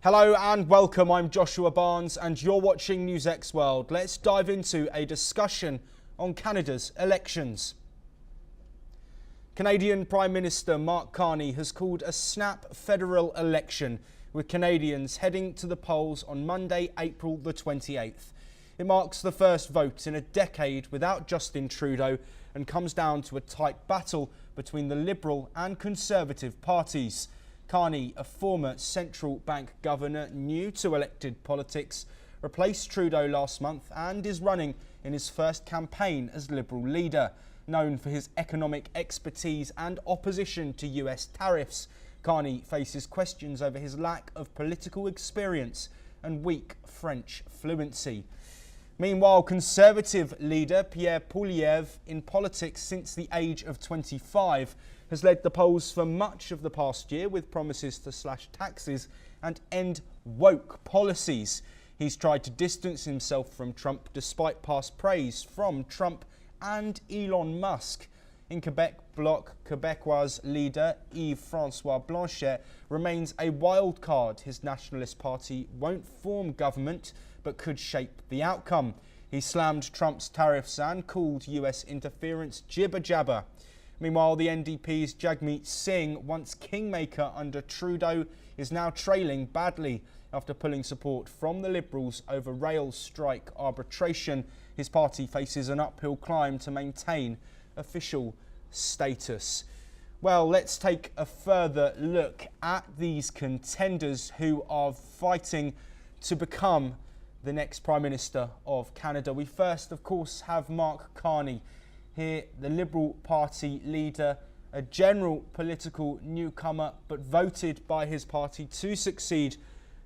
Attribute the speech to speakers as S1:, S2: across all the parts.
S1: Hello and welcome, I'm Joshua Barnes and you're watching NewsX World. Let's dive into a discussion on Canada's elections. Canadian Prime Minister Mark Carney has called a snap federal election, with Canadians heading to the polls on Monday, April the 28th. It marks the first vote in a decade without Justin Trudeau and comes down to a tight battle between the Liberal and Conservative parties. Carney, a former central bank governor new to elected politics, replaced Trudeau last month and is running in his first campaign as Liberal leader. Known for his economic expertise and opposition to US tariffs, Carney faces questions over his lack of political experience and weak French fluency. Meanwhile, Conservative leader Pierre Poilievre, in politics since the age of 25, has led the polls for much of the past year with promises to slash taxes and end woke policies. He's tried to distance himself from Trump despite past praise from Trump and Elon Musk. In Quebec Bloc, Québécois leader Yves-François Blanchet remains a wild card. His nationalist party won't form government but could shape the outcome. He slammed Trump's tariffs and called US interference jibber-jabber. Meanwhile, the NDP's Jagmeet Singh, once kingmaker under Trudeau, is now trailing badly after pulling support from the Liberals over rail strike arbitration. His party faces an uphill climb to maintain official status. Well, let's take a further look at these contenders who are fighting to become the next Prime Minister of Canada. We first, of course, have Mark Carney. Here, the Liberal Party leader, a general political newcomer, but voted by his party to succeed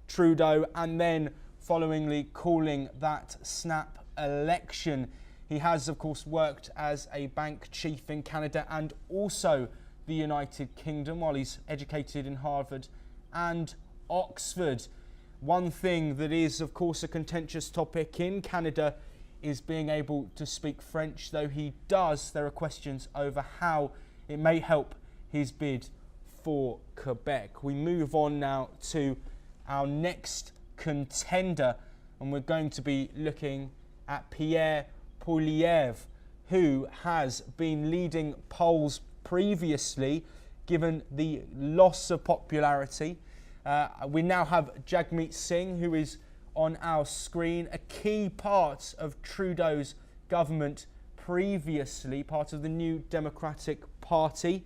S1: Trudeau, and then followingly calling that snap election. He has, of course, worked as a bank chief in Canada and also the United Kingdom while he's educated in Harvard and Oxford. One thing that is, of course, a contentious topic in Canada is being able to speak French, though he does. There are questions over how it may help his bid for Quebec. We move on now to our next contender, and we're going to be looking at Pierre Poilievre, who has been leading polls previously, given the loss of popularity. We now have Jagmeet Singh, who is on our screen, a key part of Trudeau's government previously, part of the New Democratic Party,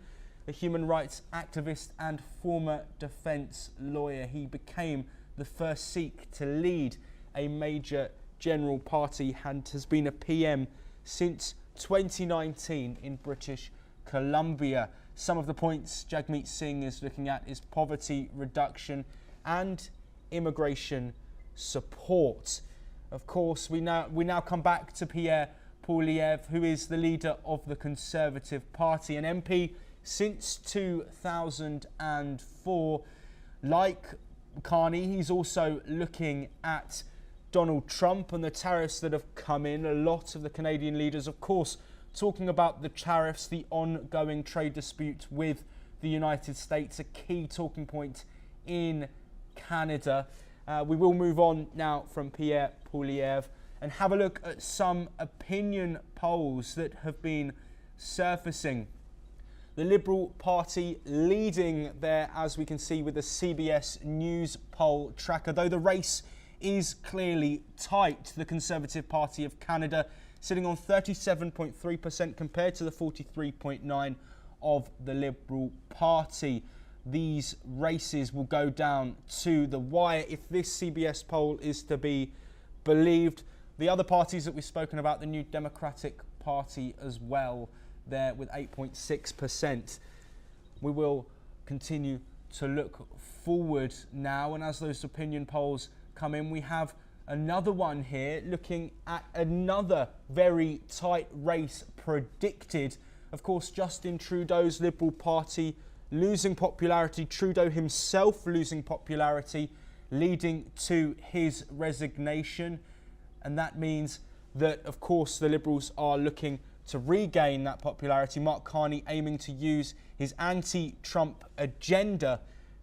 S1: a human rights activist and former defence lawyer. He became the first Sikh to lead a major general party and has been a PM since 2019 in British Columbia. Some of the points Jagmeet Singh is looking at is poverty reduction and immigration support. Of course, we now come back to Pierre Poilievre, who is the leader of the Conservative Party, an MP since 2004. Like Carney, he's also looking at Donald Trump and the tariffs that have come in. A lot of the Canadian leaders, of course, talking about the tariffs, the ongoing trade dispute with the United States, a key talking point in Canada. We will move on now from Pierre Poilievre and have a look at some opinion polls that have been surfacing. The Liberal Party leading there, as we can see with the CBS News poll tracker, though the race is clearly tight. The Conservative Party of Canada sitting on 37.3% compared to the 43.9% of the Liberal Party. These races will go down to the wire if this CBS poll is to be believed. The other parties that we've spoken about, the New Democratic Party as well, there with 8.6%. We will continue to look forward now, and as those opinion polls come in, we have another one here looking at another very tight race predicted. Of course, Justin Trudeau's Liberal Party losing popularity, Trudeau himself losing popularity, leading to his resignation. And that means that, of course, the Liberals are looking to regain that popularity. Mark Carney aiming to use his anti-Trump agenda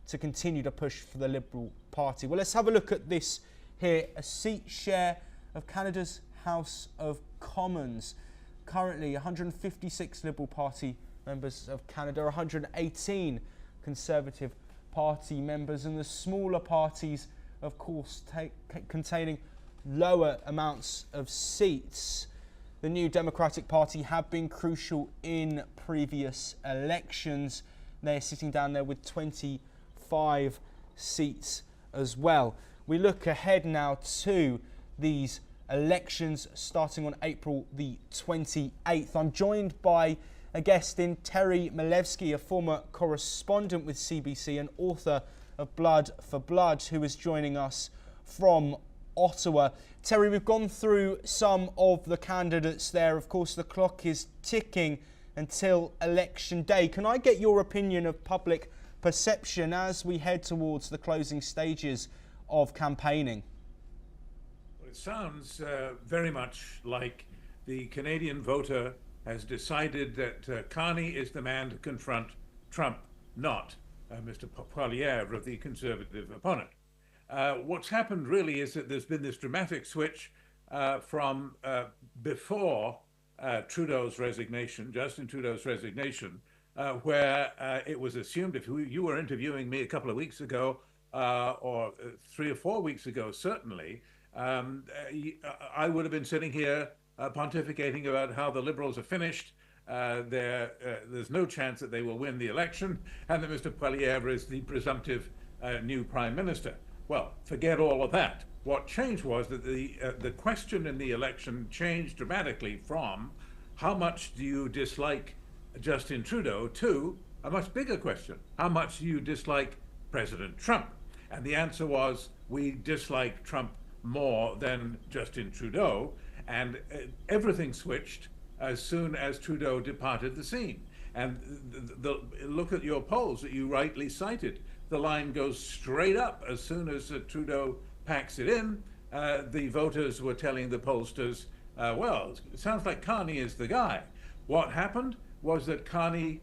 S1: to continue to push for the Liberal Party. Well, let's have a look at this here. A seat share of Canada's House of Commons. Currently 156 Liberal Party members of Canada, 118 Conservative Party members, and the smaller parties, of course, containing lower amounts of seats. The New Democratic Party have been crucial in previous elections. They're sitting down there with 25 seats as well. We look ahead now to these elections starting on April the 28th. I'm joined by a guest in Terry Milewski, a former correspondent with CBC and author of Blood for Blood, who is joining us from Ottawa. Terry, we've gone through some of the candidates there. Of course, the clock is ticking until election day. Can I get your opinion of public perception as we head towards the closing stages of campaigning?
S2: Well, it sounds very much like the Canadian voter has decided that Carney is the man to confront Trump, not Mr. Poilievre of the Conservative opponent. What's happened really is that there's been this dramatic switch from before Trudeau's resignation, Justin Trudeau's resignation, where it was assumed, if you were interviewing me a couple of weeks ago, or 3 or 4 weeks ago, certainly, I would have been sitting here pontificating about how the Liberals are finished. There's no chance that they will win the election, and that Mr. Poilievre is the presumptive new Prime Minister. Well, forget all of that. What changed was that the question in the election changed dramatically from how much do you dislike Justin Trudeau to a much bigger question. How much do you dislike President Trump? And the answer was, we dislike Trump more than Justin Trudeau. And everything switched as soon as Trudeau departed the scene. And look at your polls that you rightly cited. The line goes straight up as soon as Trudeau packs it in. The voters were telling the pollsters, well, it sounds like Carney is the guy. What happened was that Carney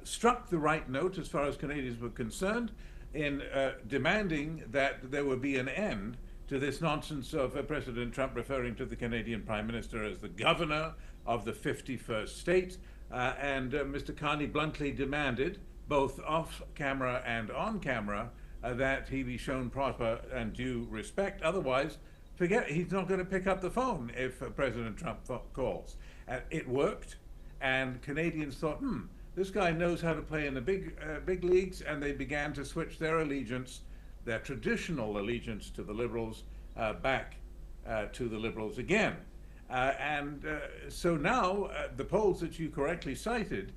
S2: struck the right note as far as Canadians were concerned in demanding that there would be an end to this nonsense of President Trump referring to the Canadian Prime Minister as the governor of the 51st state. And Mr. Carney bluntly demanded, both off camera and on camera, that he be shown proper and due respect. Otherwise, forget, he's not going to pick up the phone if President Trump calls. It worked, and Canadians thought, this guy knows how to play in the big leagues, and they began to switch their allegiance, their traditional allegiance to the Liberals, back to the Liberals again. So now the polls that you correctly cited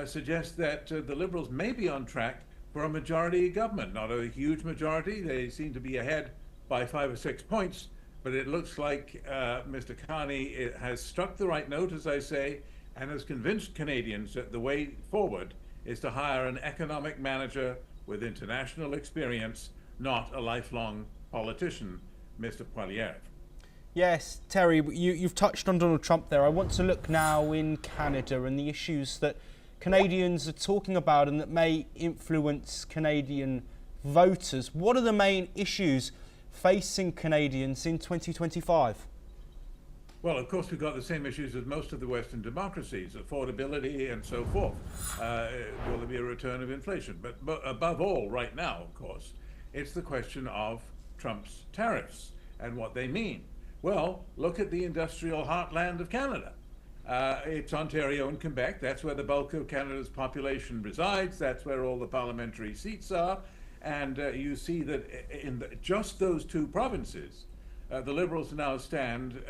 S2: suggest that the Liberals may be on track for a majority government. Not a huge majority. They seem to be ahead by 5 or 6 points, but it looks like Mr. Carney has struck the right note, as I say, and has convinced Canadians that the way forward is to hire an economic manager with international experience, not a lifelong politician, Mr. Poilievre.
S1: Yes, Terry, you've touched on Donald Trump there. I want to look now in Canada and the issues that Canadians are talking about and that may influence Canadian voters. What are the main issues facing Canadians in 2025?
S2: Well, of course, we've got the same issues as most of the Western democracies, affordability and so forth. Will there be a return of inflation? But above all, right now, of course, it's the question of Trump's tariffs and what they mean. Well, look at the industrial heartland of Canada. It's Ontario and Quebec. That's where the bulk of Canada's population resides. That's where all the parliamentary seats are. And you see that in just those two provinces, the Liberals now stand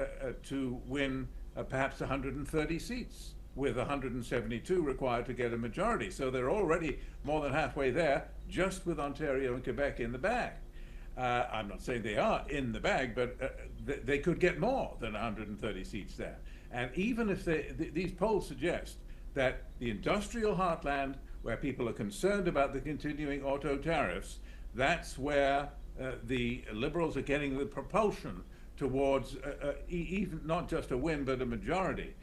S2: to win perhaps 130 seats, with 172 required to get a majority. So they're already more than halfway there, just with Ontario and Quebec in the bag. I'm not saying they are in the bag, but they could get more than 130 seats there. And even if these polls suggest that the industrial heartland, where people are concerned about the continuing auto tariffs, that's where the Liberals are getting the propulsion towards even not just a win, but a majority.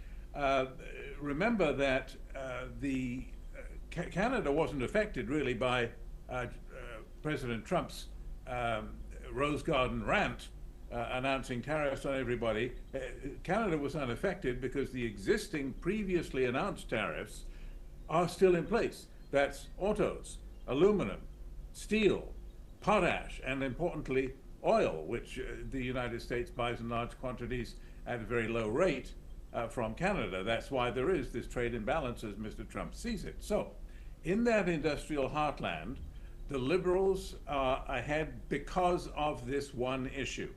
S2: remember that Canada wasn't affected really by President Trump's Rose Garden rant announcing tariffs on everybody. Canada was unaffected because the existing previously announced tariffs are still in place. That's autos, aluminum, steel, potash, and importantly, oil, which the United States buys in large quantities at a very low rate from Canada. That's why there is this trade imbalance as Mr. Trump sees it. So, in that industrial heartland, the Liberals are ahead because of this one issue,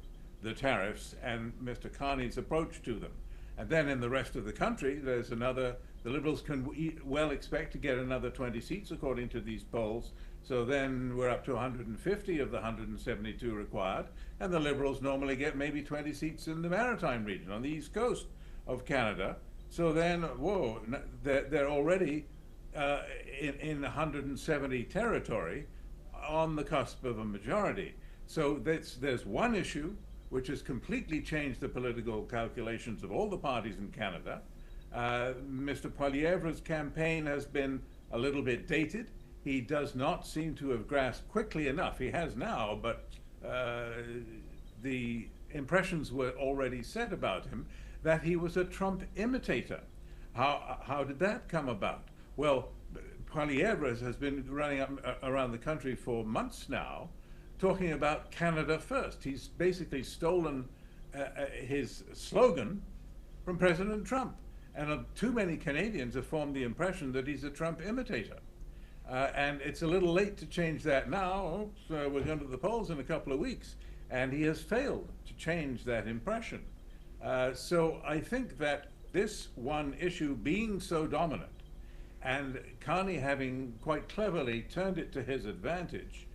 S2: the tariffs and Mr. Carney's approach to them. And then in the rest of the country, there's another, the Liberals can well expect to get another 20 seats according to these polls. So then we're up to 150 of the 172 required, and the Liberals normally get maybe 20 seats in the Maritime region on the east coast of Canada. So then, whoa, they're already in 170 territory on the cusp of a majority. So there's one issue which has completely changed the political calculations of all the parties in Canada. Mr. Poilievre's campaign has been a little bit dated. He does not seem to have grasped quickly enough. He has now, but the impressions were already set about him that he was a Trump imitator. How did that come about? Well, Poilievre has been running around the country for months now, talking about Canada first. He's basically stolen his slogan from President Trump. And too many Canadians have formed the impression that he's a Trump imitator. And it's a little late to change that now. So we're going to the polls in a couple of weeks. And he has failed to change that impression. So I think that this one issue being so dominant, and Carney having quite cleverly turned it to his advantage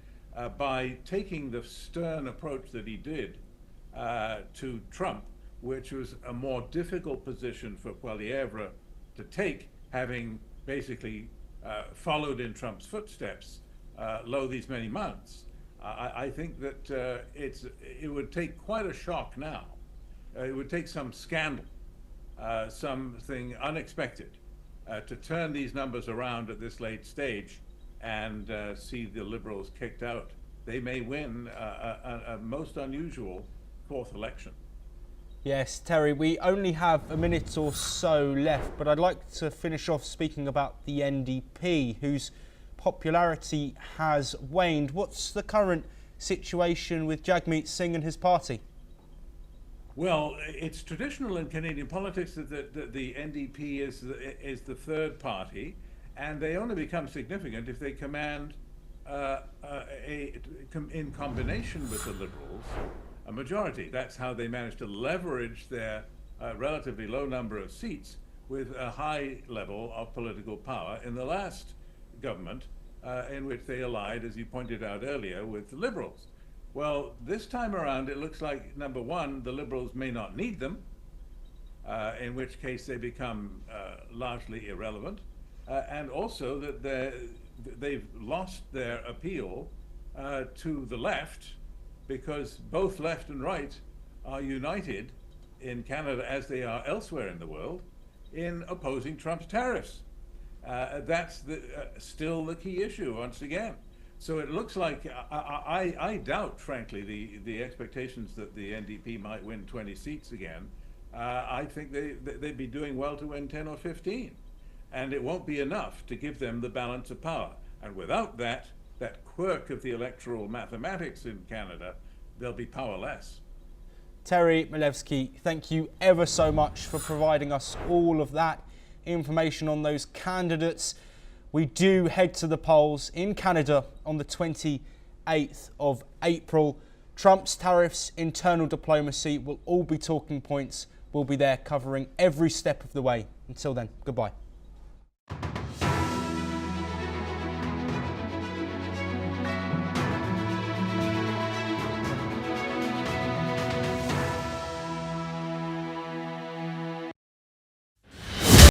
S2: by taking the stern approach that he did to Trump, which was a more difficult position for Poilievre to take, having basically followed in Trump's footsteps lo these many months. I think that it would take quite a shock now. It would take some scandal, something unexpected, to turn these numbers around at this late stage and see the Liberals kicked out. They may win a most unusual fourth election.
S1: Yes, Terry, we only have a minute or so left, but I'd like to finish off speaking about the NDP, whose popularity has waned. What's the current situation with Jagmeet Singh and his party?
S2: Well, it's traditional in Canadian politics that the NDP is the third party, and they only become significant if they command, in combination with the Liberals, a majority. That's how they managed to leverage their relatively low number of seats with a high level of political power in the last government, in which they allied, as you pointed out earlier, with the Liberals. Well, this time around, it looks like, number one, the Liberals may not need them, in which case they become largely irrelevant, and also that they've lost their appeal to the left, because both left and right are united in Canada, as they are elsewhere in the world, in opposing Trump's tariffs. That's still the key issue, once again. So it looks like, I doubt, frankly, the expectations that the NDP might win 20 seats again. I think they'd be doing well to win 10 or 15. And it won't be enough to give them the balance of power. And without that quirk of the electoral mathematics in Canada, they'll be powerless.
S1: Terry Milewski, thank you ever so much for providing us all of that information on those candidates. We do head to the polls in Canada on the 28th of April. Trump's tariffs, internal diplomacy will all be talking points. We'll be there covering every step of the way. Until then, goodbye.